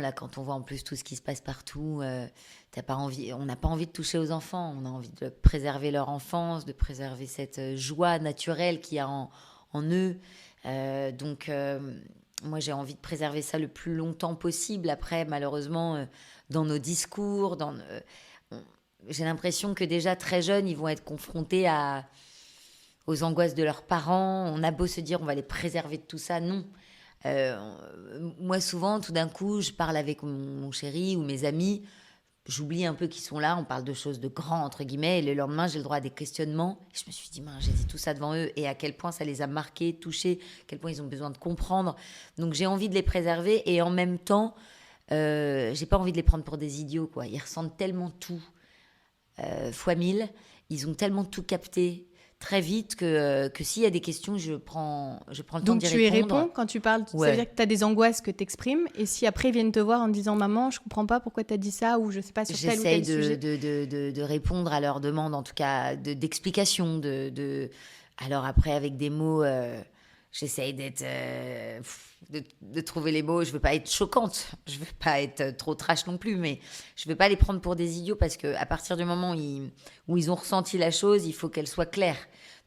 Là, quand on voit en plus tout ce qui se passe partout, on n'a pas envie de toucher aux enfants. On a envie de préserver leur enfance, de préserver cette joie naturelle qu'il y a en eux. Moi, j'ai envie de préserver ça le plus longtemps possible. Après, malheureusement, dans nos discours, on- j'ai l'impression que déjà très jeunes, ils vont être confrontés aux angoisses de leurs parents. On a beau se dire, on va les préserver de tout ça. Non. Moi, souvent, tout d'un coup, je parle avec mon chéri ou mes amis, j'oublie un peu qu'ils sont là, on parle de choses de grands, entre guillemets, et le lendemain, j'ai le droit à des questionnements. Et je me suis dit, mince, j'ai dit tout ça devant eux, et à quel point ça les a marqués, touchés, à quel point ils ont besoin de comprendre. Donc, j'ai envie de les préserver, et en même temps, j'ai pas envie de les prendre pour des idiots, quoi. Ils ressentent tellement tout, fois mille, ils ont tellement tout capté très vite que s'il y a des questions, je prends le temps Donc d'y tu y réponds répondre. quand tu parles, ça veut Ouais. dire que tu as des angoisses que tu exprimes, et si après ils viennent te voir en te disant maman, je comprends pas pourquoi tu as dit ça, ou je sais pas sur tel ou J'essaye tel de, sujet. de, de, de, de répondre à leurs demandes, en tout cas d'explications. Alors après, avec des mots, j'essaye de trouver les mots. Je veux pas être choquante, je veux pas être trop trash non plus, mais je veux pas les prendre pour des idiots parce que à partir du moment où ils ont ressenti la chose, il faut qu'elle soit claire.